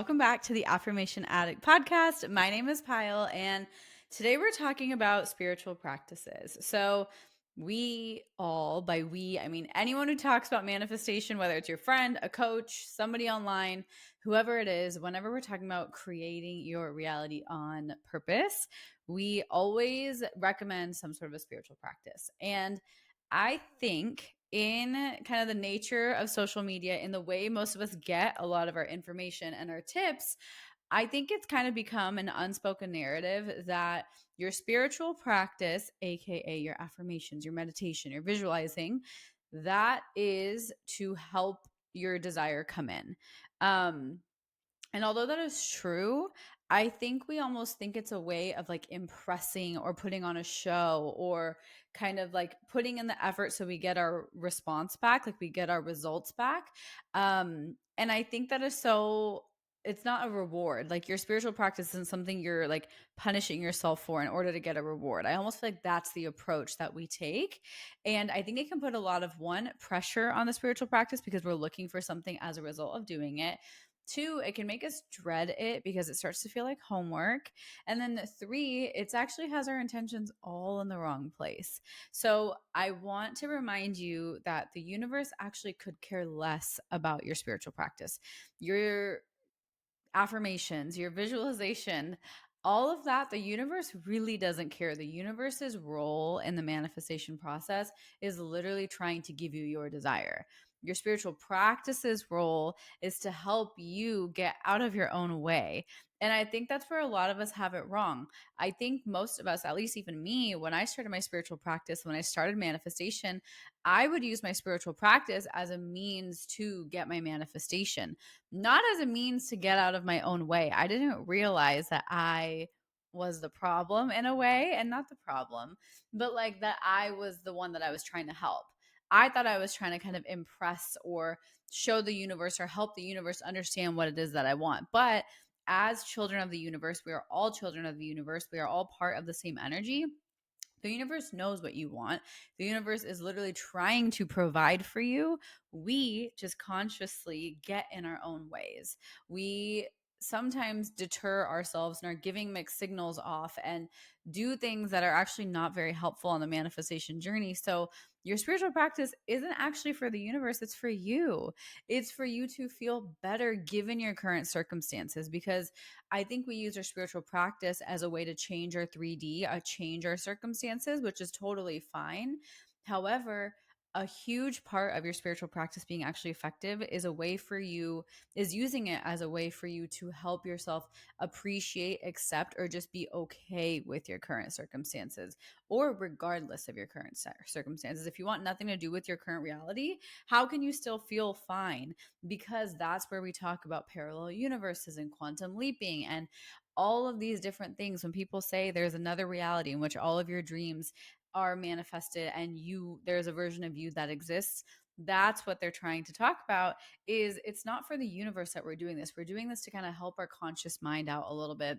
welcome back to the Affirmation Addict podcast. My name is Pyle, and today we're talking about spiritual practices. So, by we, I mean anyone who talks about manifestation, whether it's your friend, a coach, somebody online, whoever it is, whenever we're talking about creating your reality on purpose, we always recommend some sort of a spiritual practice. And I think in kind of the nature of social media, in the way most of us get a lot of our information and our tips, I think it's kind of become an unspoken narrative that your spiritual practice, AKA your affirmations, your meditation, your visualizing, that is to help your desire come in. Um, and although that is true, I think we almost think it's a way of like impressing or putting on a show or kind of like putting in the effort so we get our response back, like we get our results back. And I think that is so, it's not a reward. Like your spiritual practice isn't something you're like punishing yourself for in order to get a reward. I almost feel like that's the approach that we take. And I think it can put a lot of pressure on the spiritual practice because we're looking for something as a result of doing it. Two, it can make us dread it because it starts to feel like homework. And then three, it actually has our intentions all in the wrong place. So I want to remind you that the universe actually could care less about your spiritual practice. Your affirmations, your visualization, all of that, the universe really doesn't care. The universe's role in the manifestation process is literally trying to give you your desire. Your spiritual practice's role is to help you get out of your own way. And I think that's where a lot of us have it wrong. I think most of us, at least even me, when I started my spiritual practice, when I started manifestation, I would use my spiritual practice as a means to get my manifestation, not as a means to get out of my own way. I didn't realize that I was the problem in a way, and not the problem, but like that I was the one that I was trying to help. I thought I was trying to kind of impress or show the universe or help the universe understand what it is that I want. But as children of the universe, we are all children of the universe. We are all part of the same energy. The universe knows what you want. The universe is literally trying to provide for you. We just consciously get in our own ways. We sometimes deter ourselves and are giving mixed signals off and do things that are actually not very helpful on the manifestation journey. So, your spiritual practice isn't actually for the universe, it's for you. It's for you to feel better given your current circumstances, because I think we use our spiritual practice as a way to change our 3D, change our circumstances, which is totally fine. However, a huge part of your spiritual practice being actually effective is using it as a way for you to help yourself appreciate, accept, or just be okay with your current circumstances, or regardless of your current circumstances. If you want nothing to do with your current reality, how can you still feel fine? Because that's where we talk about parallel universes and quantum leaping and all of these different things. When people say there's another reality in which all of your dreams are manifested and there's a version of you that exists, that's what they're trying to talk about. Is it's not for the universe that we're doing this. We're doing this to kind of help our conscious mind out a little bit,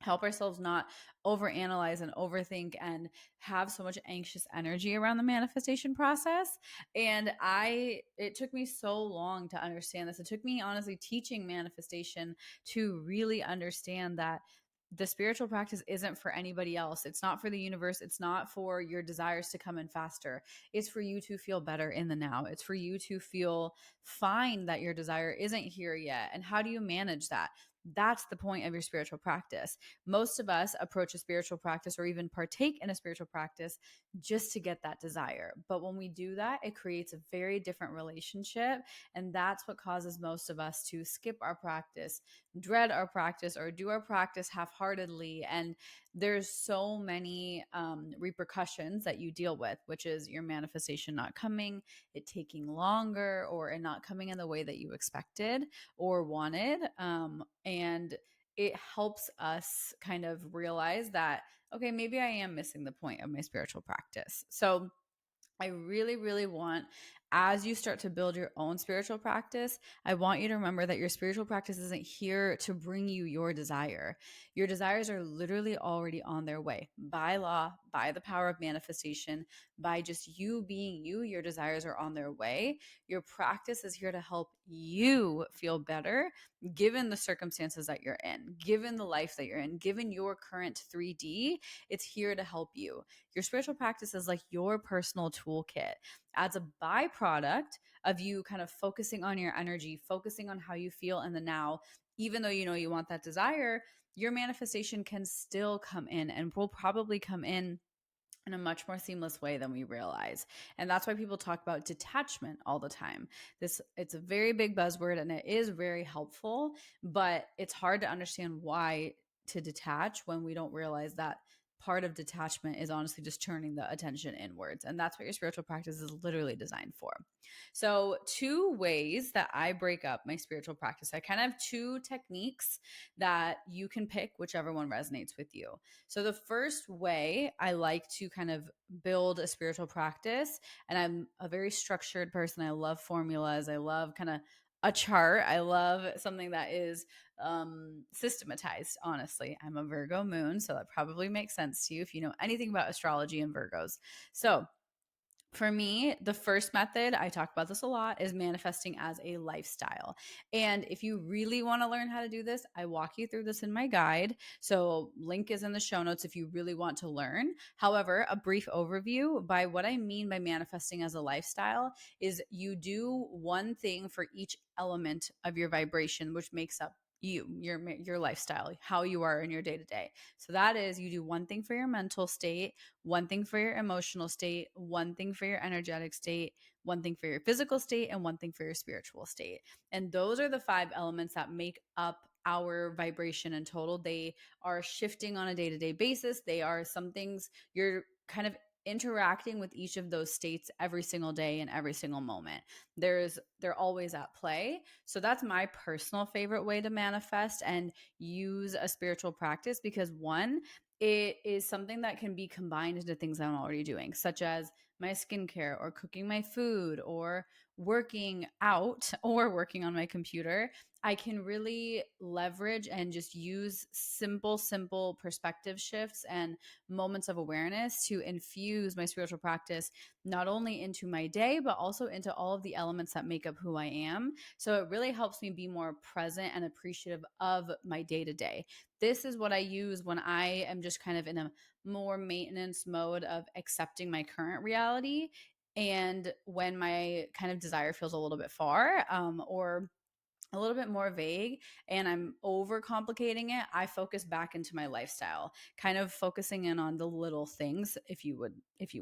help ourselves not overanalyze and overthink and have so much anxious energy around the manifestation process. And it took me so long to understand this. It took me honestly teaching manifestation to really understand that the spiritual practice isn't for anybody else. It's not for the universe. It's not for your desires to come in faster. It's for you to feel better in the now. It's for you to feel fine that your desire isn't here yet. And how do you manage that? That's the point of your spiritual practice. Most of us approach a spiritual practice or even partake in a spiritual practice just to get that desire. But when we do that, it creates a very different relationship. And that's what causes most of us to skip our practice, dread our practice, or do our practice half-heartedly. And there's so many repercussions that you deal with, which is your manifestation not coming, it taking longer, or it not coming in the way that you expected or wanted. And it helps us kind of realize that, okay, maybe I am missing the point of my spiritual practice. So I really, really want as you start to build your own spiritual practice, I want you to remember that your spiritual practice isn't here to bring you your desire. Your desires are literally already on their way. By law, by the power of manifestation, by just you being you, your desires are on their way. Your practice is here to help you feel better given the circumstances that you're in, given the life that you're in, given your current 3D. It's here to help you. Your spiritual practice is like your personal toolkit. As a byproduct of you kind of focusing on your energy, focusing on how you feel in the now, even though you know you want that desire, your manifestation can still come in and will probably come in a much more seamless way than we realize. And that's why people talk about detachment all the time. It's a very big buzzword and it is very helpful, but it's hard to understand why to detach when we don't realize that part of detachment is honestly just turning the attention inwards. And that's what your spiritual practice is literally designed for. So, two ways that I break up my spiritual practice. I kind of have two techniques that you can pick whichever one resonates with you. So, the first way I like to kind of build a spiritual practice, and I'm a very structured person. I love formulas. I love kind of a chart. I love something that is systematized. Honestly, I'm a Virgo moon, so that probably makes sense to you if you know anything about astrology and Virgos. So, for me, the first method, I talk about this a lot, is manifesting as a lifestyle. And if you really want to learn how to do this, I walk you through this in my guide. So, link is in the show notes if you really want to learn. However, a brief overview by what I mean by manifesting as a lifestyle is you do one thing for each element of your vibration, which makes up your lifestyle, how you are in your day to day. So that is, you do one thing for your mental state, one thing for your emotional state, one thing for your energetic state, one thing for your physical state, and one thing for your spiritual state. And those are the 5 elements that make up our vibration in total. They are shifting on a day to day basis. They are some things you're kind of interacting with each of those states every single day and every single moment. They're always at play. So that's my personal favorite way to manifest and use a spiritual practice, because one, it is something that can be combined into things I'm already doing, such as my skincare or cooking my food or working out or working on my computer. I can really leverage and just use simple perspective shifts and moments of awareness to infuse my spiritual practice not only into my day, but also into all of the elements that make up who I am. So it really helps me be more present and appreciative of my day to day. This is what I use when I am just kind of in a more maintenance mode of accepting my current reality. And when my kind of desire feels a little bit far, or a little bit more vague and I'm overcomplicating it, I focus back into my lifestyle, kind of focusing in on the little things, if you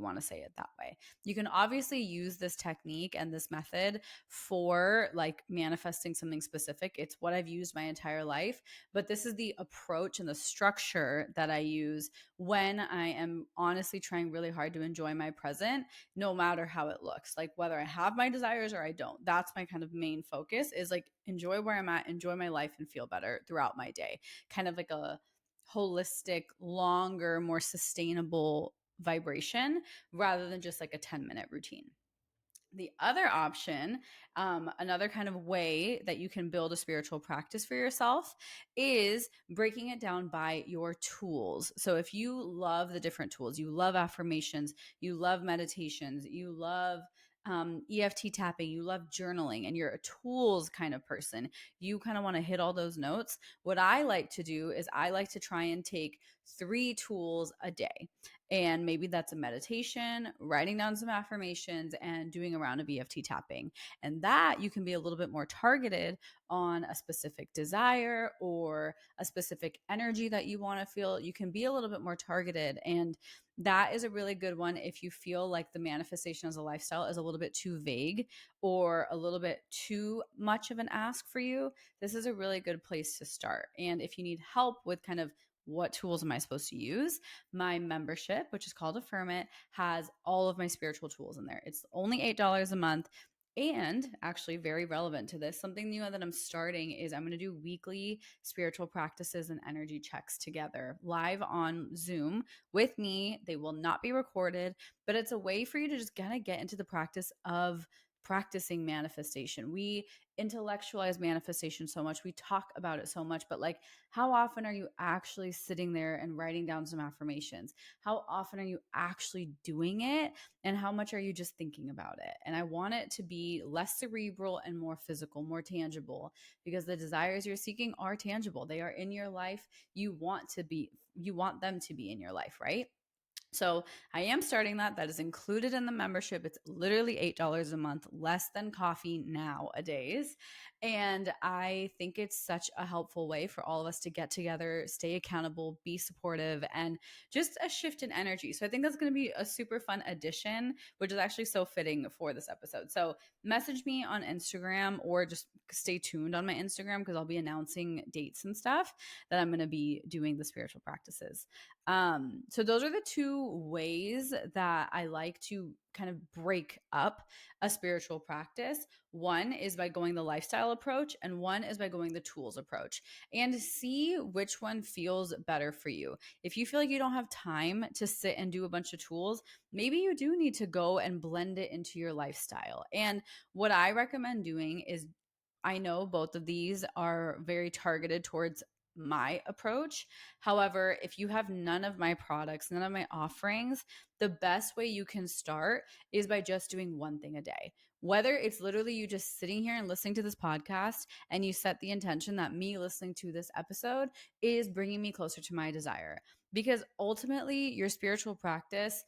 want to say it that way. You can obviously use this technique and this method for like manifesting something specific. It's what I've used my entire life, but this is the approach and the structure that I use when I am honestly trying really hard to enjoy my present, no matter how it looks, like whether I have my desires or I don't. That's my kind of main focus, is like enjoy where I'm at, enjoy my life, and feel better throughout my day. Kind of like a holistic, longer, more sustainable vibration rather than just like a 10-minute routine. The other option, another kind of way that you can build a spiritual practice for yourself, is breaking it down by your tools. So if you love the different tools, you love affirmations, you love meditations, you love EFT tapping, you love journaling, and you're a tools kind of person, you kind of want to hit all those notes. What I like to do is I like to try and take 3 tools a day. And maybe that's a meditation, writing down some affirmations, and doing a round of EFT tapping. And that you can be a little bit more targeted on a specific desire or a specific energy that you want to feel. You can be a little bit more targeted. And that is a really good one if you feel like the manifestation as a lifestyle is a little bit too vague or a little bit too much of an ask for you. This is a really good place to start. And if you need help with kind of what tools am I supposed to use, my membership, which is called Affirm It, has all of my spiritual tools in there. It's only $8 a month. And actually, very relevant to this, something new that I'm starting is I'm going to do weekly spiritual practices and energy checks together live on Zoom with me. They will not be recorded, but it's a way for you to just kind of get into the practice of practicing manifestation. We intellectualize manifestation so much. We talk about it so much, but like, how often are you actually sitting there and writing down some affirmations? How often are you actually doing it? And how much are you just thinking about it? And I want it to be less cerebral and more physical, more tangible, because the desires you're seeking are tangible. They are in your life. You want them to be in your life, right? So I am starting that. That is included in the membership. It's literally $8 a month, less than coffee nowadays. And I think it's such a helpful way for all of us to get together, stay accountable, be supportive, and just a shift in energy. So I think that's going to be a super fun addition, which is actually so fitting for this episode. So message me on Instagram or just stay tuned on my Instagram because I'll be announcing dates and stuff that I'm going to be doing the spiritual practices. So those are the two ways that I like to kind of break up a spiritual practice. One is by going the lifestyle approach, and one is by going the tools approach, and see which one feels better for you. If you feel like you don't have time to sit and do a bunch of tools, maybe you do need to go and blend it into your lifestyle. And what I recommend doing is, I know both of these are very targeted towards my approach. However, if you have none of my products, none of my offerings, the best way you can start is by just doing one thing a day. Whether it's literally you just sitting here and listening to this podcast and you set the intention that me listening to this episode is bringing me closer to my desire. Because ultimately, your spiritual practice,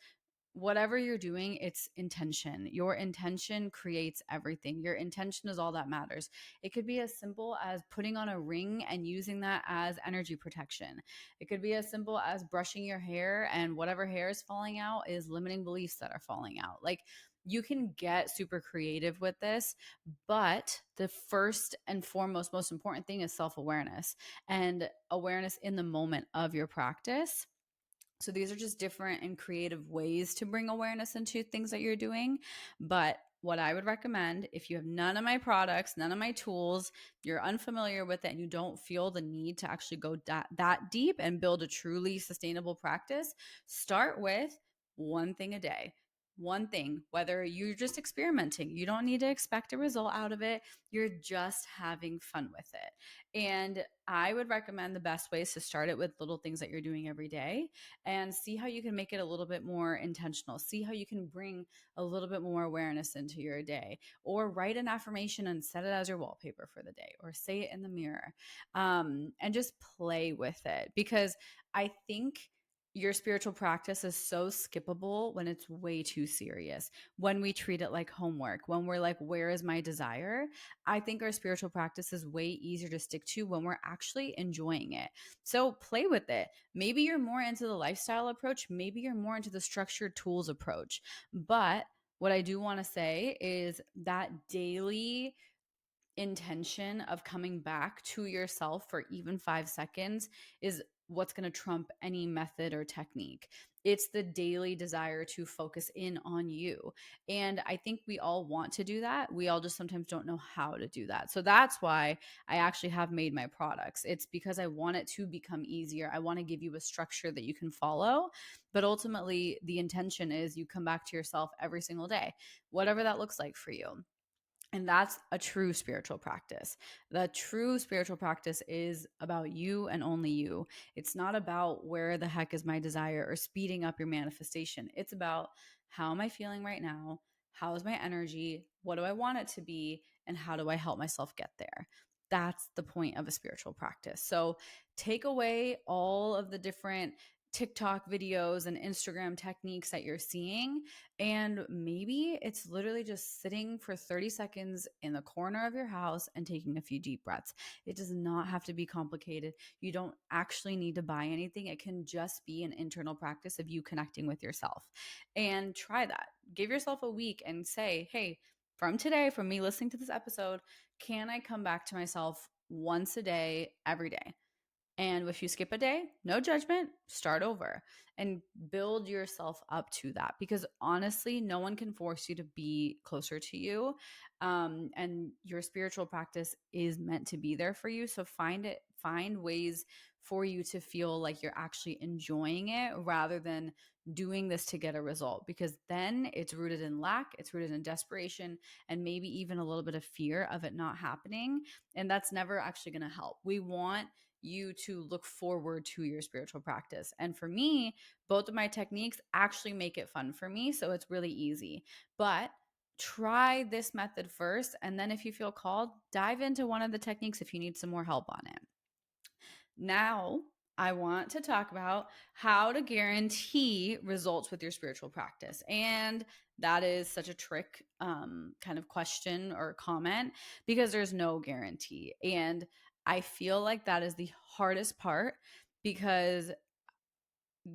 whatever you're doing, it's intention. Your intention creates everything. Your intention is all that matters. It could be as simple as putting on a ring and using that as energy protection. It could be as simple as brushing your hair, and whatever hair is falling out is limiting beliefs that are falling out. Like, you can get super creative with this, but the first and foremost, most important thing is self awareness and awareness in the moment of your practice. So these are just different and creative ways to bring awareness into things that you're doing. But what I would recommend, if you have none of my products, none of my tools, you're unfamiliar with it, and you don't feel the need to actually go that deep and build a truly sustainable practice, start with one thing a day. One thing, whether you're just experimenting, you don't need to expect a result out of it. You're just having fun with it. And I would recommend the best ways to start it with little things that you're doing every day, and see how you can make it a little bit more intentional. See how you can bring a little bit more awareness into your day, or write an affirmation and set it as your wallpaper for the day, or say it in the mirror, and just play with it. Because I think your spiritual practice is so skippable when it's way too serious, when we treat it like homework, when we're like, where is my desire? I think our spiritual practice is way easier to stick to when we're actually enjoying it. So play with it. Maybe you're more into the lifestyle approach. Maybe you're more into the structured tools approach. But what I do want to say is that daily intention of coming back to yourself for even 5 seconds is what's going to trump any method or technique. It's the daily desire to focus in on you. And I think we all want to do that. We all just sometimes don't know how to do that. So that's why I actually have made my products. It's because I want it to become easier. I want to give you a structure that you can follow. But ultimately, the intention is you come back to yourself every single day, whatever that looks like for you. And that's a true spiritual practice. The true spiritual practice is about you and only you. It's not about where the heck is my desire or speeding up your manifestation. It's about, how am I feeling right now? How is my energy? What do I want it to be? And how do I help myself get there? That's the point of a spiritual practice. So take away all of the different TikTok videos and Instagram techniques that you're seeing, and maybe it's literally just sitting for 30 seconds in the corner of your house and taking a few deep breaths. It does not have to be complicated. You don't actually need to buy anything. It can just be an internal practice of you connecting with yourself. And try that. Give yourself a week and say, hey, from today, from me listening to this episode, can I come back to myself once a day, every day? And if you skip a day, no judgment, start over and build yourself up to that, because honestly, no one can force you to be closer to you. And your spiritual practice is meant to be there for you. So find ways for you to feel like you're actually enjoying it rather than doing this to get a result, because then it's rooted in lack, it's rooted in desperation, and maybe even a little bit of fear of it not happening. And that's never actually going to help. We want you to look forward to your spiritual practice. And for me, both of my techniques actually make it fun for me. So it's really easy. But try this method first. And then if you feel called, dive into one of the techniques if you need some more help on it. Now, I want to talk about how to guarantee results with your spiritual practice. And that is such a trick kind of question or comment, because there's no guarantee. And I feel like that is the hardest part, because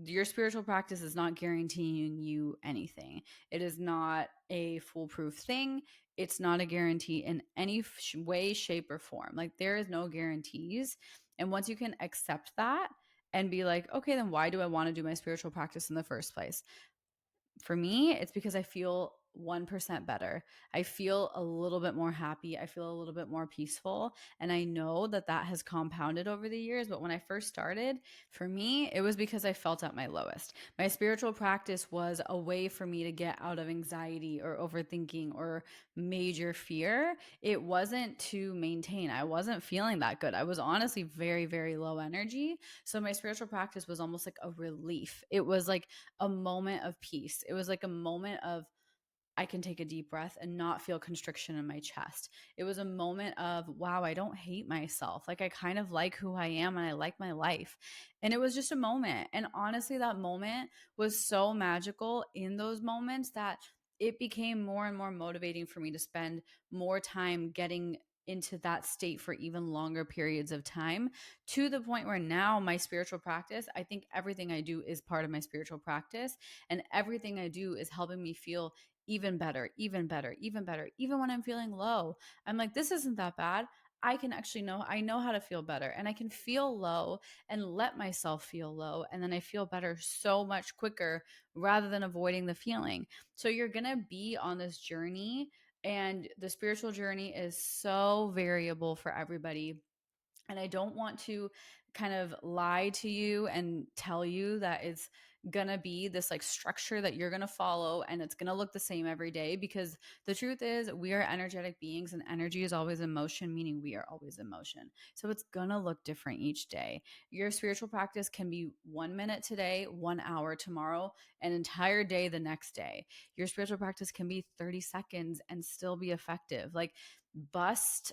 your spiritual practice is not guaranteeing you anything. It is not a foolproof thing. It's not a guarantee in any way, shape, or form. Like, there is no guarantees. And once you can accept that and be like, okay, then why do I want to do my spiritual practice in the first place? For me, it's because I feel 1% better. I feel a little bit more happy. I feel a little bit more peaceful. And I know that that has compounded over the years. But when I first started, for me, it was because I felt at my lowest. My spiritual practice was a way for me to get out of anxiety or overthinking or major fear. It wasn't to maintain. I wasn't feeling that good. I was honestly very, very low energy. So my spiritual practice was almost like a relief. It was like a moment of peace. It was like a moment of, I can take a deep breath and not feel constriction in my chest. It was a moment of, wow, I don't hate myself. Like, I kind of like who I am and I like my life. And it was just a moment. And honestly, that moment was so magical in those moments that it became more and more motivating for me to spend more time getting into that state for even longer periods of time, to the point where now my spiritual practice, I think everything I do is part of my spiritual practice, and everything I do is helping me feel even better, even better, even better. Even when I'm feeling low, I'm like, this isn't that bad. I can actually I know how to feel better, and I can feel low and let myself feel low. And then I feel better so much quicker rather than avoiding the feeling. So you're going to be on this journey, and the spiritual journey is so variable for everybody. And I don't want to kind of lie to you and tell you that it's going to be this like structure that you're going to follow and it's going to look the same every day, because the truth is we are energetic beings and energy is always in motion, meaning we are always in motion. So it's going to look different each day. Your spiritual practice can be 1 minute today, 1 hour tomorrow, an entire day the next day. Your spiritual practice can be 30 seconds and still be effective. Like, bust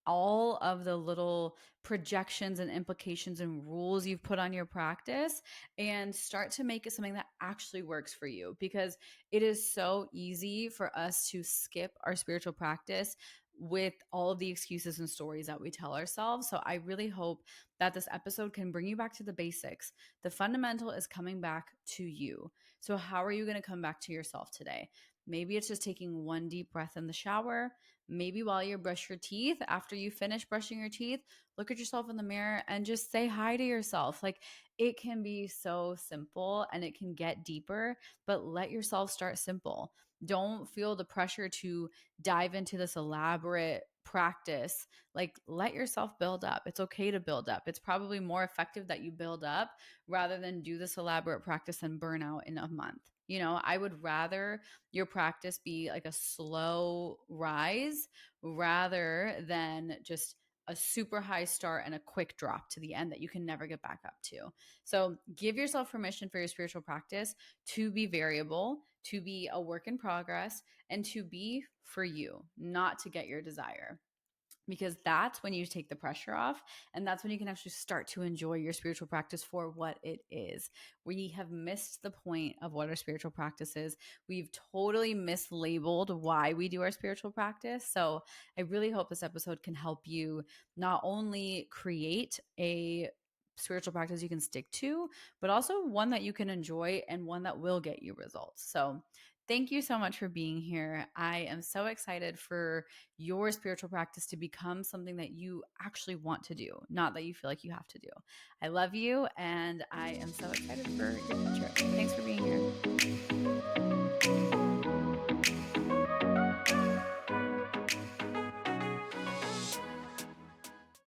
all of the little projections and implications and rules you've put on your practice and start to make it something that actually works for you, because it is so easy for us to skip our spiritual practice with all of the excuses and stories that we tell ourselves. So I really hope that this episode can bring you back to the basics. The fundamental is coming back to you. So how are you going to come back to yourself today? Maybe it's just taking one deep breath in the shower. Maybe while you brush your teeth, after you finish brushing your teeth, look at yourself in the mirror and just say hi to yourself. Like, it can be so simple and it can get deeper, but let yourself start simple. Don't feel the pressure to dive into this elaborate practice. Like, let yourself build up. It's okay to build up. It's probably more effective that you build up rather than do this elaborate practice and burn out in a month. I would rather your practice be like a slow rise rather than just a super high start and a quick drop to the end that you can never get back up to. So give yourself permission for your spiritual practice to be variable, to be a work in progress, and to be for you, not to get your desire, because that's when you take the pressure off, and that's when you can actually start to enjoy your spiritual practice for what it is. We have missed the point of what our spiritual practice is. We've totally mislabeled why we do our spiritual practice. So I really hope this episode can help you not only create a spiritual practice you can stick to, but also one that you can enjoy and one that will get you results. So Thank you so much for being here. I am so excited for your spiritual practice to become something that you actually want to do, not that you feel like you have to do. I love you, and I am so excited for your future. Thanks for being here.